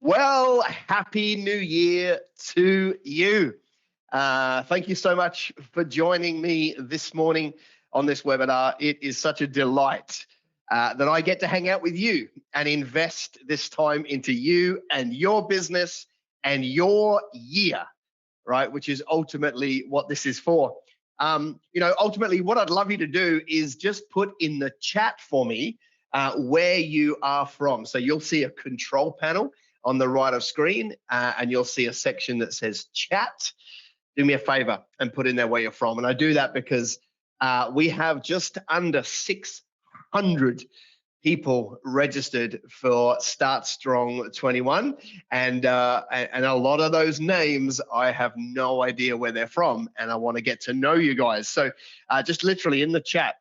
Well, happy new year to you. Thank you so much for joining me this morning on this webinar. It is such a delight that I get to hang out with you and invest this time into you and your business and your year, right? Which is ultimately what this is for. Ultimately what I'd love you to do is just put in the chat for me where you are from. So you'll see a control panel on the right of screen, and you'll see a section that says chat. Do me a favor and put in there where you're from. And I do that because we have just under 600 people registered for Start Strong 21, and a lot of those names I have no idea where they're from, and I want to get to know you guys. So just literally in the chat,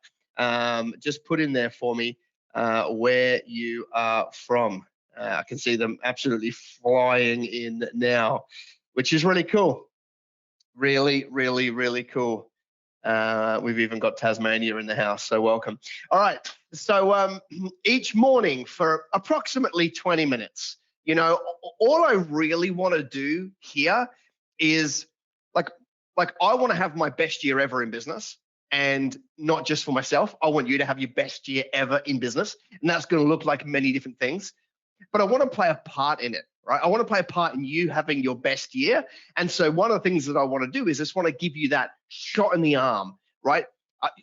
just put in there for me where you are from. I can see them absolutely flying in now, which is really cool. Really, really, really cool. We've even got Tasmania in the house, so welcome. All right, so each morning for approximately 20 minutes, all I really want to do here is like I want to have my best year ever in business, and not just for myself. I want you to have your best year ever in business, and that's going to look like many different things. But I want to play a part in it, right? I want to play a part in you having your best year. And so one of the things that I want to do is just want to give you that shot in the arm, right?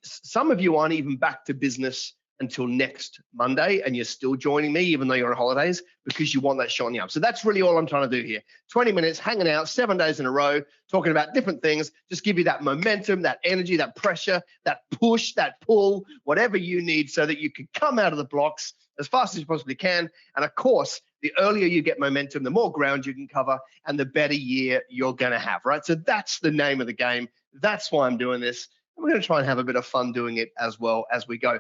Some of you aren't even back to business until next Monday, and you're still joining me even though you're on holidays because you want that shot in the arm. So that's really all I'm trying to do here. 20 minutes hanging out 7 days in a row, talking about different things, just give you that momentum, that energy, that pressure, that push, that pull, whatever you need so that you can come out of the blocks as fast as you possibly can. And of course, the earlier you get momentum, the more ground you can cover and the better year you're going to have, right? So that's the name of the game. That's why I'm doing this. And we're going to try and have a bit of fun doing it as well as we go.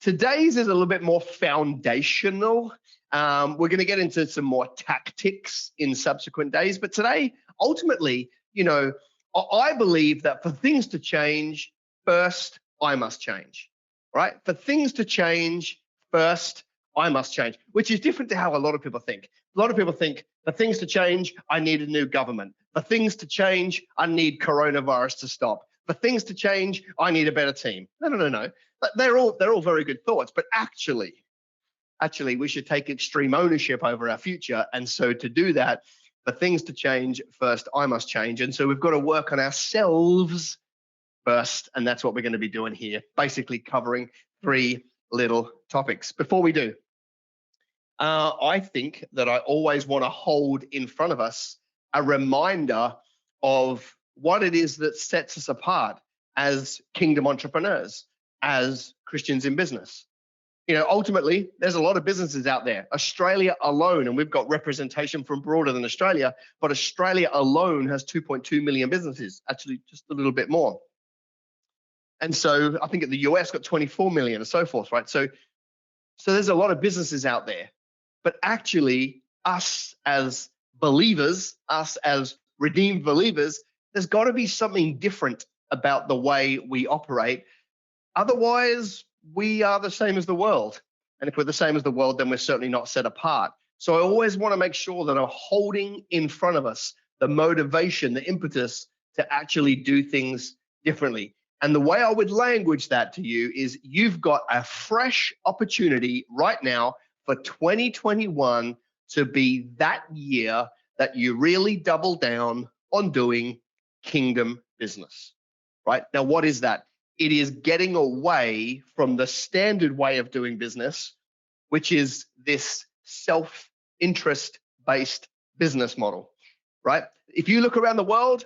Today's is a little bit more foundational. We're going to get into some more tactics in subsequent days. But today, ultimately, I believe that for things to change, first, I must change, right? For things to change, first, I must change, which is different to how a lot of people think. A lot of people think for things to change, I need a new government. For things to change, I need coronavirus to stop. For things to change, I need a better team. No. They're all very good thoughts, but actually, we should take extreme ownership over our future. And so to do that, for things to change, first, I must change. And so we've got to work on ourselves first, and that's what we're going to be doing here, basically covering 3 little topics. Before we do, I think that I always want to hold in front of us a reminder of what it is that sets us apart as kingdom entrepreneurs, as Christians in business. Ultimately, there's a lot of businesses out there. Australia alone, and we've got representation from broader than Australia, but Australia alone has 2.2 million businesses, actually just a little bit more. And so I think the US got 24 million and so forth, right? So there's a lot of businesses out there, but actually us as believers, us as redeemed believers, there's got to be something different about the way we operate. Otherwise, we are the same as the world. And if we're the same as the world, then we're certainly not set apart. So I always want to make sure that I'm holding in front of us the motivation, the impetus to actually do things differently. And the way I would language that to you is you've got a fresh opportunity right now for 2021 to be that year that you really double down on doing kingdom business, right? Now, what is that? It is getting away from the standard way of doing business, which is this self-interest-based business model, right? If you look around the world,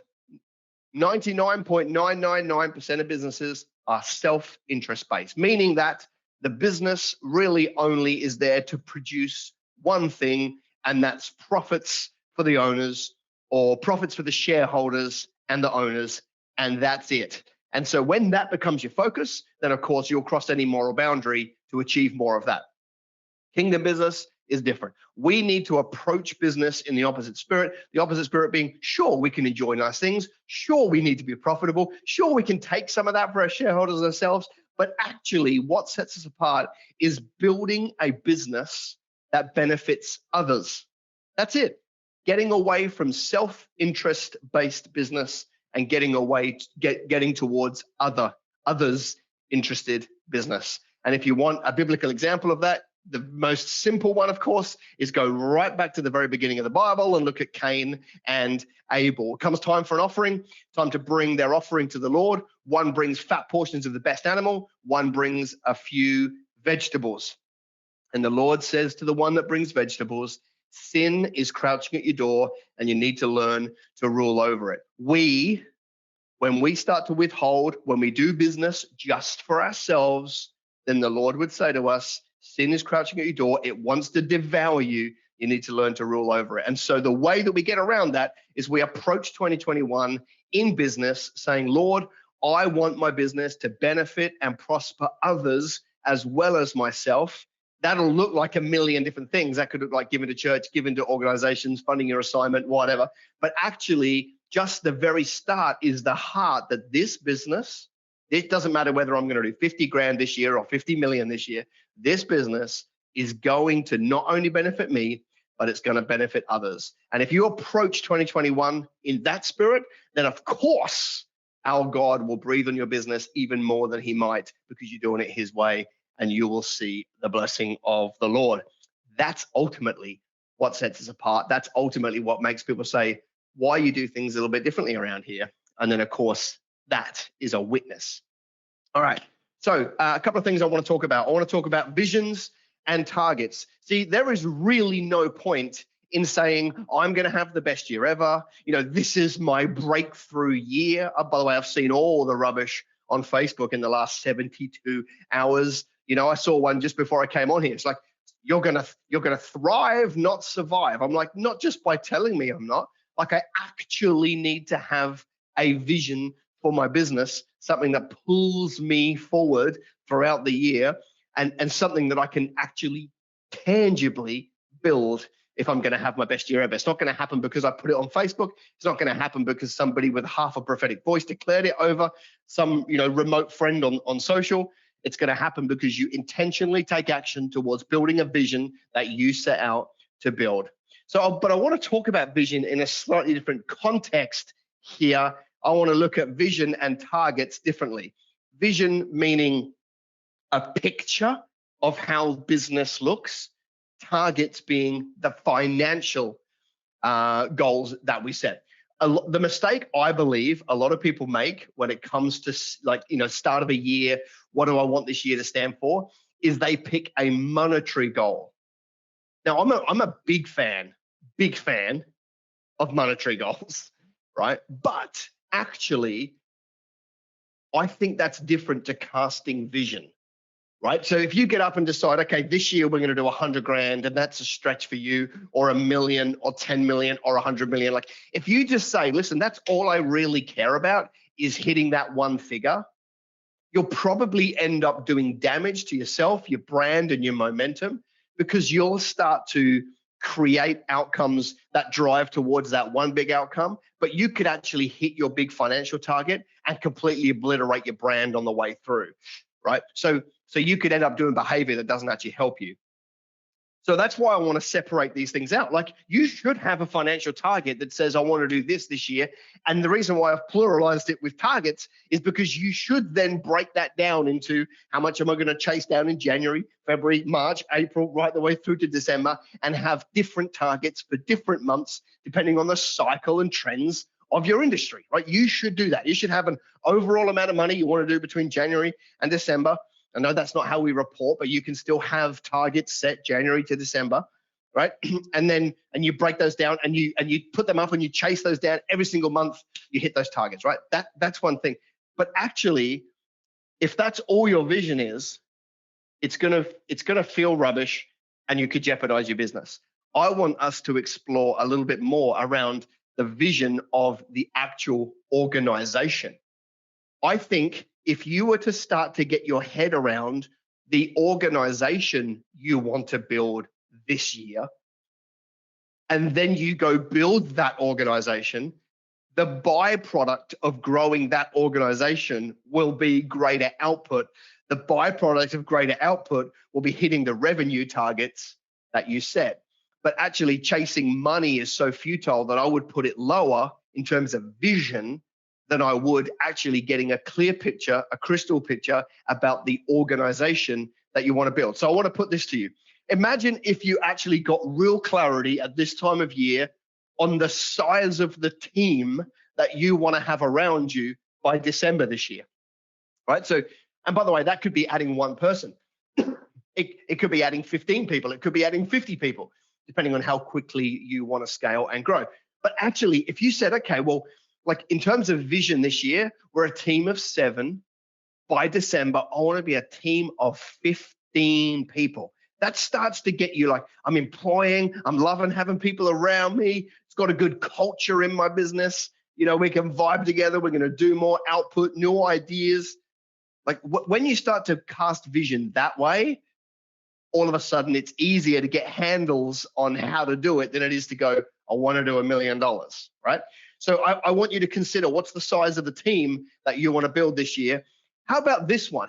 99.999% of businesses are self-interest based, meaning that the business really only is there to produce one thing, and that's profits for the owners or profits for the shareholders and the owners, and that's it. And so when that becomes your focus, then of course you'll cross any moral boundary to achieve more of that. Kingdom business is different. We need to approach business in the opposite spirit. The opposite spirit being, sure, we can enjoy nice things. Sure, we need to be profitable. Sure, we can take some of that for our shareholders ourselves. But actually, what sets us apart is building a business that benefits others. That's it. Getting away from self-interest based business and getting towards others interested business. And if you want a biblical example of that, the most simple one, of course, is go right back to the very beginning of the Bible and look at Cain and Abel. It comes time for an offering, time to bring their offering to the Lord. One brings fat portions of the best animal, one brings a few vegetables. And the Lord says to the one that brings vegetables, sin is crouching at your door and you need to learn to rule over it. When we start to withhold, when we do business just for ourselves, then the Lord would say to us, sin is crouching at your door. It wants to devour you. You need to learn to rule over it. And so the way that we get around that is we approach 2021 in business saying, Lord, I want my business to benefit and prosper others as well as myself. That'll look like a million different things. That could look like giving to church, giving to organizations, funding your assignment, whatever. But actually, just the very start is the heart that this business, it doesn't matter whether I'm going to do 50 grand this year or 50 million this year, this business is going to not only benefit me, but it's going to benefit others. And if you approach 2021 in that spirit, then of course, our God will breathe on your business even more than he might because you're doing it his way, and you will see the blessing of the Lord. That's ultimately what sets us apart. That's ultimately what makes people say, why you do things a little bit differently around here. And then, of course, that is a witness. All right. So a couple of things I want to talk about. I want to talk about visions and targets. See, there is really no point in saying, I'm going to have the best year ever. You know, this is my breakthrough year. By the way, I've seen all the rubbish on Facebook in the last 72 hours. You know, I saw one just before I came on here. It's like, you're gonna thrive, not survive. I'm like, not just by telling me I'm not. Like, I actually need to have a vision for my business, something that pulls me forward throughout the year, and something that I can actually tangibly build if I'm going to have my best year ever. It's not going to happen because I put it on Facebook. It's not going to happen because somebody with half a prophetic voice declared it over some, remote friend on social. It's going to happen because you intentionally take action towards building a vision that you set out to build. But I want to talk about vision in a slightly different context here. I want to look at vision and targets differently. Vision meaning a picture of how business looks. Targets being the financial goals that we set. The mistake I believe a lot of people make when it comes to start of a year, what do I want this year to stand for, is they pick a monetary goal. Now, I'm a big fan of monetary goals, right? But actually, I think that's different to casting vision, right? So if you get up and decide, okay, this year we're going to do 100 grand, and that's a stretch for you, or 1 million or 10 million or 100 million. Like, if you just say, listen, that's all I really care about is hitting that one figure, you'll probably end up doing damage to yourself, your brand, and your momentum, because you'll start to create outcomes that drive towards that one big outcome, but you could actually hit your big financial target and completely obliterate your brand on the way through, right? So you could end up doing behavior that doesn't actually help you. So that's why I want to separate these things out. Like, you should have a financial target that says, I want to do this year. And the reason why I've pluralized it with targets is because you should then break that down into how much am I going to chase down in January, February, March, April, right the way through to December, and have different targets for different months, depending on the cycle and trends of your industry, right? You should do that. You should have an overall amount of money you want to do between January and December. I know that's not how we report, but you can still have targets set January to December, right? and you break those down and you put them up and you chase those down every single month. You hit those targets, right? That's one thing. But actually, if that's all your vision is, it's gonna feel rubbish, and you could jeopardize your business. I want us to explore a little bit more around the vision of the actual organization. I think if you were to start to get your head around the organization you want to build this year, and then you go build that organization, the byproduct of growing that organization will be greater output. The byproduct of greater output will be hitting the revenue targets that you set. but actually chasing money is so futile that I would put it lower in terms of vision than I would actually getting a clear picture, a crystal picture about the organization that you want to build. So I want to put this to you. Imagine if you actually got real clarity at this time of year on the size of the team that you want to have around you by December this year, right? So, and by the way, that could be adding one person. It could be adding 15 people. It could be adding 50 people, depending on how quickly you want to scale and grow. But actually, if you said, okay, well, like in terms of vision this year, we're a team of 7. By December, I want to be a team of 15 people. That starts to get you like, I'm employing, I'm loving having people around me. It's got a good culture in my business. You know, we can vibe together. We're going to do more output, new ideas. Like when you start to cast vision that way, all of a sudden it's easier to get handles on how to do it than it is to go, I want to do $1 million, right? So I want you to consider what's the size of the team that you want to build this year. How about this one?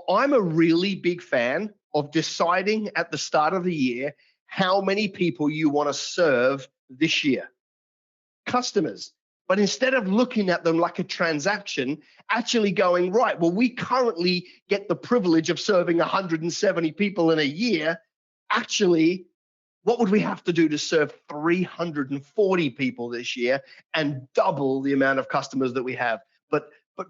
I'm a really big fan of deciding at the start of the year how many people you want to serve this year. Customers. But instead of looking at them like a transaction, actually going, right, well, we currently get the privilege of serving 170 people in a year. Actually, what would we have to do to serve 340 people this year and double the amount of customers that we have?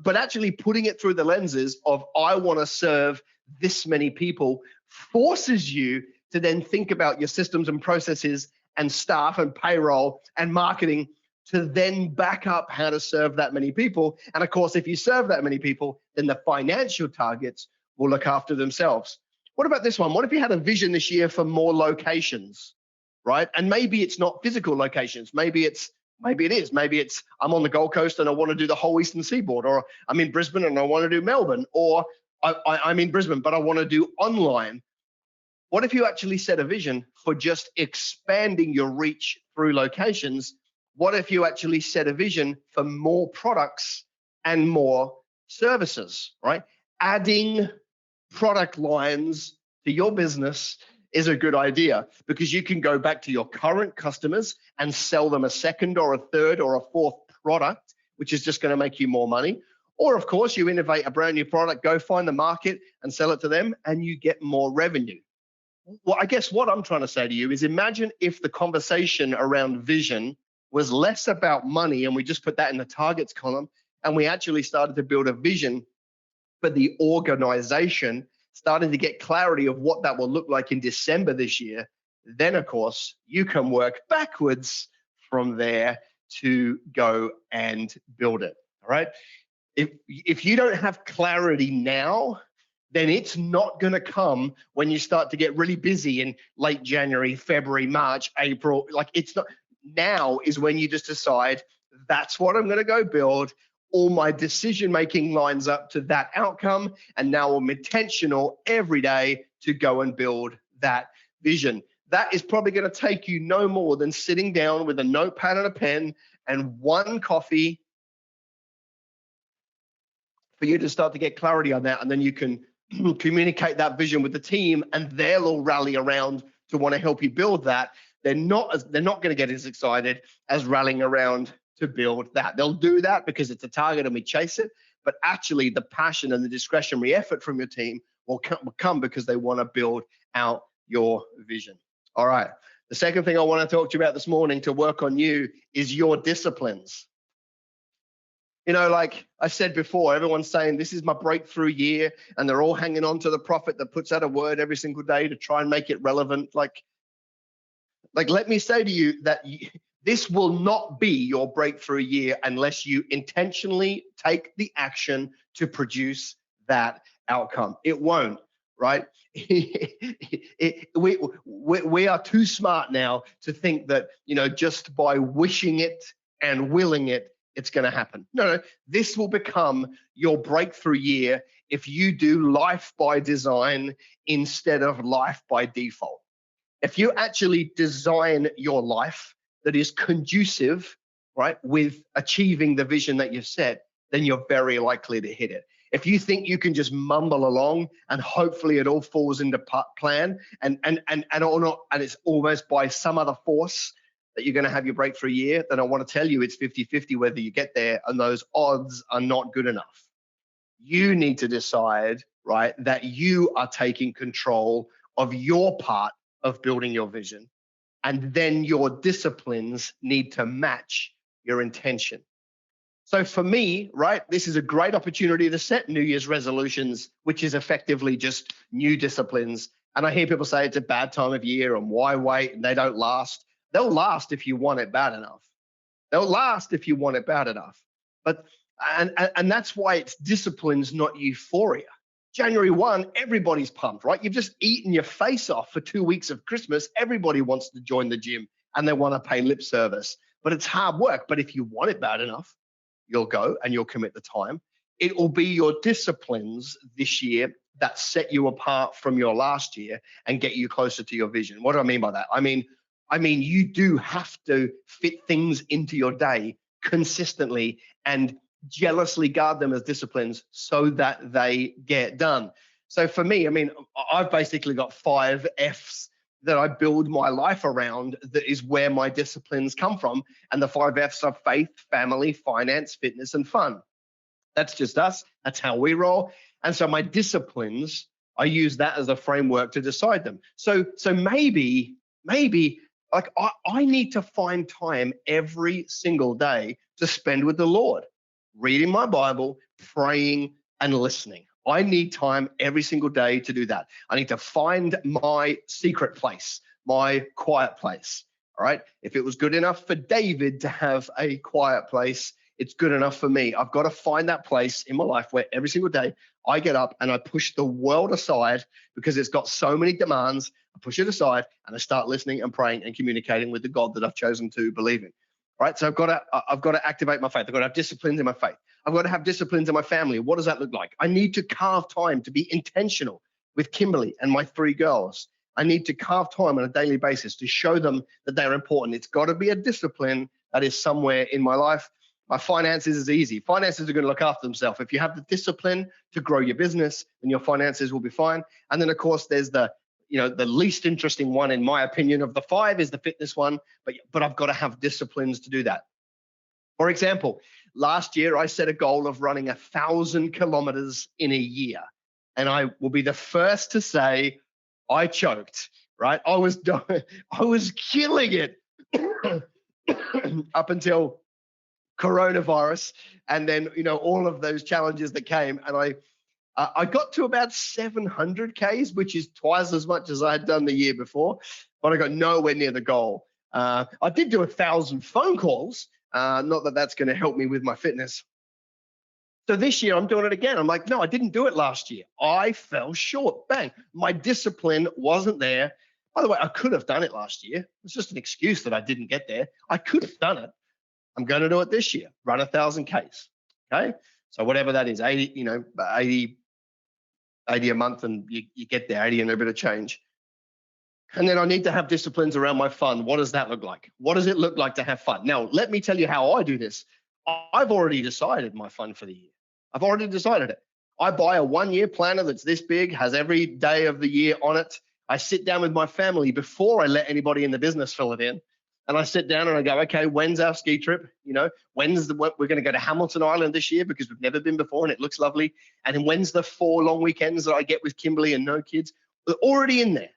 But actually putting it through the lenses of I want to serve this many people forces you to then think about your systems and processes and staff and payroll and marketing to then back up how to serve that many people. And of course, if you serve that many people, then the financial targets will look after themselves. What about this one? What if you had a vision this year for more locations, right? And maybe it's not physical locations. Maybe it is. Maybe it's I'm on the Gold Coast and I want to do the whole Eastern Seaboard, or I'm in Brisbane and I want to do Melbourne, or I'm in Brisbane, but I want to do online. What if you actually set a vision for just expanding your reach through locations? What if you actually set a vision for more products and more services, right? Adding product lines to your business is a good idea because you can go back to your current customers and sell them a second or a third or a fourth product, which is just going to make you more money. Or of course, you innovate a brand new product, go find the market and sell it to them, and you get more revenue. Well, I guess what I'm trying to say to you is imagine if the conversation around vision was less about money and we just put that in the targets column and we actually started to build a vision for the organization, starting to get clarity of what that will look like in December this year. Then, of course, you can work backwards from there to go and build it, all right? If you don't have clarity now, then it's not going to come when you start to get really busy in late January, February, March, April. Like it's not. Now is when you just decide that's what I'm going to go build. All my decision making lines up to that outcome, and now I'm intentional every day to go and build that vision. That is probably going to take you no more than sitting down with a notepad and a pen and one coffee for you to start to get clarity on that, and then you can communicate that vision with the team, and they'll all rally around to want to help you build that. They're not going to get as excited as rallying around to build that. They'll do that because it's a target and we chase it, but actually the passion and the discretionary effort from your team will come because they want to build out your vision. All right. The second thing I want to talk to you about this morning to work on you is your disciplines. You know, like I said before, everyone's saying this is my breakthrough year, and they're all hanging on to the prophet that puts out a word every single day to try and make it relevant. Like let me say to you that this will not be your breakthrough year unless you intentionally take the action to produce that outcome. It won't, right? We are too smart now to think that, you know, just by wishing it and willing it, it's going to happen. No, this will become your breakthrough year if you do life by design instead of life by default. If you actually design your life that is conducive, right, with achieving the vision that you've set, then you're very likely to hit it. If you think you can just mumble along and hopefully it all falls into plan and or not, and it's almost by some other force that you're going to have your breakthrough year, then I want to tell you it's 50-50 whether you get there, and those odds are not good enough. You need to decide, right, that you are taking control of your part of building your vision, and then your disciplines need to match your intention. So for me, right, this is a great opportunity to set New Year's resolutions, which is effectively just new disciplines. And I hear people say it's a bad time of year and why wait, and they don't last. They'll last if you want it bad enough. They'll last if you want it bad enough. But and that's why it's disciplines, not euphoria. January 1, everybody's pumped, right? You've just eaten your face off for 2 weeks of Christmas. Everybody wants to join the gym and they want to pay lip service. But it's hard work. But if you want it bad enough, you'll go and you'll commit the time. It will be your disciplines this year that set you apart from your last year and get you closer to your vision. What do I mean by that? I mean you do have to fit things into your day consistently and jealously guard them as disciplines so that they get done. So for me, I've basically got 5 F's that I build my life around. That is where my disciplines come from. And the 5 F's are faith, family, finance, fitness, and fun. That's just us. That's how we roll. And so my disciplines, I use that as a framework to decide them. So maybe like I need to find time every single day to spend with the Lord, reading my Bible, praying, and listening. I need time every single day to do that. I need to find my secret place, my quiet place. All right. If it was good enough for David to have a quiet place, it's good enough for me. I've got to find that place in my life where every single day I get up and I push the world aside because it's got so many demands. I push it aside and I start listening and praying and communicating with the God that I've chosen to believe in. Right. So I've got to activate my faith. I've got to have disciplines in my faith. I've got to have disciplines in my family. What does that look like? I need to carve time to be intentional with Kimberly and my 3 girls. I need to carve time on a daily basis to show them that they're important. It's got to be a discipline that is somewhere in my life. My finances is easy. Finances are going to look after themselves. If you have the discipline to grow your business, then your finances will be fine. And then, of course, there's the least interesting one, in my opinion, of the 5 is the fitness one. But I've got to have disciplines to do that. For example, last year I set a goal of running 1,000 kilometers in a year. And I will be the first to say I choked, right? I was killing it up until coronavirus, and then all of those challenges that came, and I got to about 700 Ks, which is twice as much as I had done the year before, but I got nowhere near the goal. I did do 1,000 phone calls, not that that's going to help me with my fitness. So this year I'm doing it again. I'm like, no, I didn't do it last year. I fell short. Bang. My discipline wasn't there. By the way, I could have done it last year. It's just an excuse that I didn't get there. I could have done it. I'm going to do it this year, run 1,000 Ks. Okay. So whatever that is, 80 a month, and you get there, 80 and a bit of change. And then I need to have disciplines around my fun. What does that look like? What does it look like to have fun? Now, let me tell you how I do this. I've already decided my fun for the year. I've already decided it. I buy a 1-year planner that's this big, has every day of the year on it. I sit down with my family before I let anybody in the business fill it in. And I sit down and I go, okay, when's our ski trip? We're going to go to Hamilton Island this year because we've never been before and it looks lovely. And then when's the 4 long weekends that I get with Kimberly and no kids? They're already in there.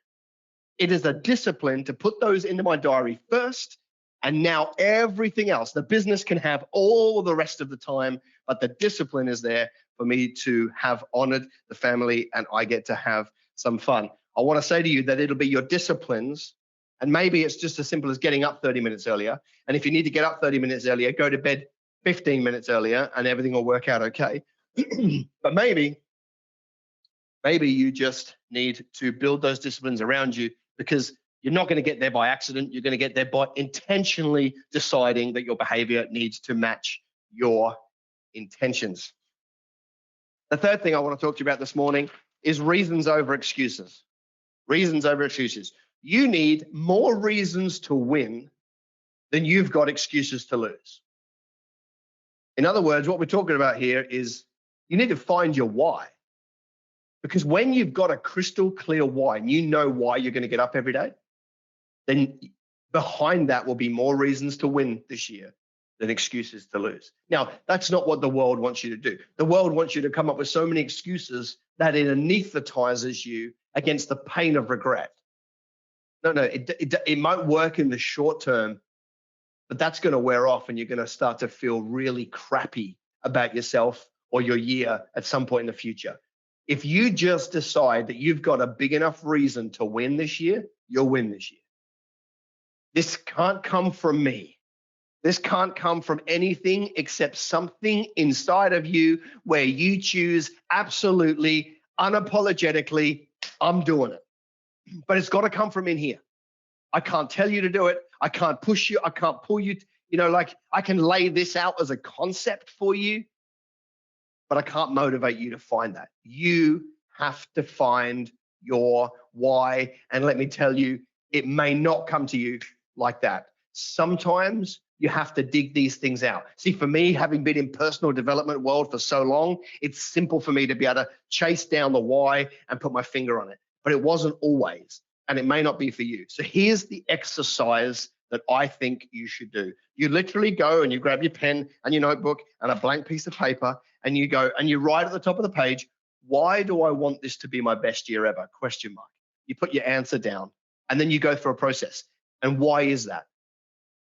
It is a discipline to put those into my diary first. And now everything else, the business can have all the rest of the time, but the discipline is there for me to have honored the family and I get to have some fun. I want to say to you that it'll be your disciplines. And maybe it's just as simple as getting up 30 minutes earlier. And if you need to get up 30 minutes earlier, go to bed 15 minutes earlier and everything will work out okay. But maybe you just need to build those disciplines around you, because you're not going to get there by accident. You're going to get there by intentionally deciding that your behavior needs to match your intentions. The third thing I want to talk to you about this morning is reasons over excuses. Reasons over excuses. You need more reasons to win than you've got excuses to lose. In other words, what we're talking about here is You need to find your why. Because when you've got a crystal clear why and you know why you're going to get up every day, then behind that will be more reasons to win this year than excuses to lose. Now, that's not what the world wants you to do. The world wants you to come up with so many excuses that it anesthetizes you against the pain of regret. No, it might work in the short term, but that's going to wear off and you're going to start to feel really crappy about yourself or your year at some point in the future. If you just decide that you've got a big enough reason to win this year, you'll win this year. This can't come from me. This can't come from anything except something inside of you where you choose absolutely, unapologetically, I'm doing it. But it's got to come from in here. I can't tell you to do it. I can't push you. I can't pull you. Like I can lay this out as a concept for you, but I can't motivate you to find that. You have to find your why. And let me tell you, it may not come to you like that. Sometimes you have to dig these things out. See, for me, having been in personal development world for so long, it's simple for me to be able to chase down the why and put my finger on it. But it wasn't always, and it may not be for you. So here's the exercise that I think you should do. You literally go and you grab your pen and your notebook and a blank piece of paper and you go and you write at the top of the page, why do I want this to be my best year ever? ? You put your answer down and then you go through a process. And why is that?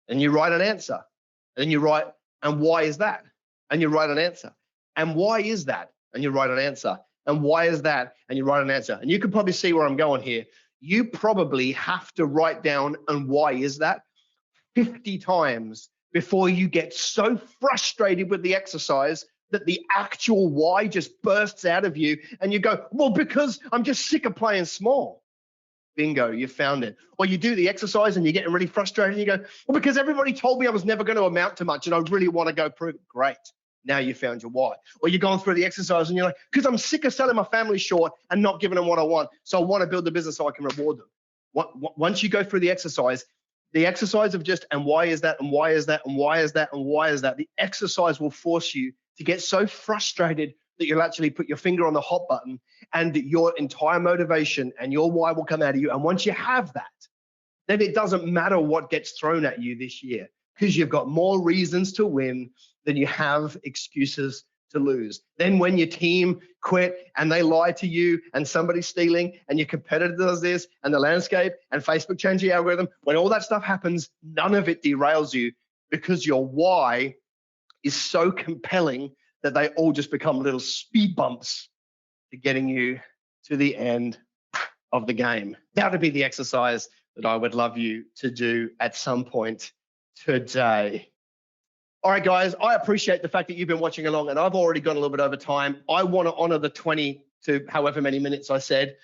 And you write an answer. And then you write, and why is that? And you write an answer. And why is that? And you write an answer. And why is that? And you write an answer. And you can probably see where I'm going here. You probably have to write down, and why is that, 50 times before you get so frustrated with the exercise that the actual why just bursts out of you and you go, well, because I'm just sick of playing small. Bingo, you found it. Or you do the exercise and you're getting really frustrated and you go, well, because everybody told me I was never going to amount to much and I really want to go prove it. Great. Now you found your why. Or you're going through the exercise and you're like, because I'm sick of selling my family short and not giving them what I want. So I want to build a business so I can reward them. Once you go through the exercise of just, and why is that, and why is that, and why is that, and why is that, the exercise will force you to get so frustrated that you'll actually put your finger on the hot button and your entire motivation and your why will come out of you. And once you have that, then it doesn't matter what gets thrown at you this year because you've got more reasons to win than you have excuses to lose. Then when your team quit and they lie to you and somebody's stealing and your competitor does this and the landscape and Facebook changed the algorithm, when all that stuff happens, none of it derails you because your why is so compelling that they all just become little speed bumps to getting you to the end of the game. That would be the exercise that I would love you to do at some point today. All right, guys, I appreciate the fact that you've been watching along and I've already gone a little bit over time. I want to honor the 20 to however many minutes I said.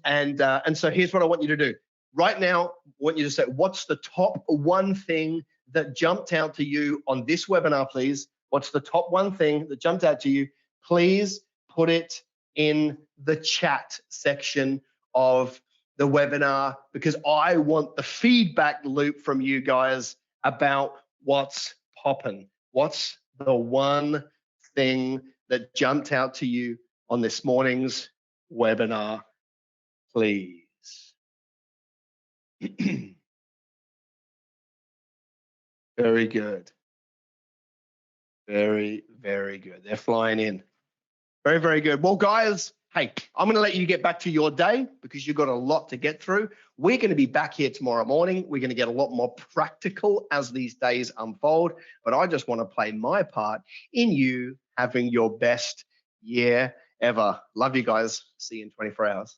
And so here's what I want you to do. Right now, I want you to say, what's the top one thing that jumped out to you on this webinar, please? What's the top one thing that jumped out to you? Please put it in the chat section of the webinar because I want the feedback loop from you guys about what's popping. What's the one thing that jumped out to you on this morning's webinar, please? Very good. Very, very good. They're flying in. Very, very good. Well, guys, hey, I'm going to let you get back to your day because you've got a lot to get through. We're going to be back here tomorrow morning. We're going to get a lot more practical as these days unfold. But I just want to play my part in you having your best year ever. Love you guys. See you in 24 hours.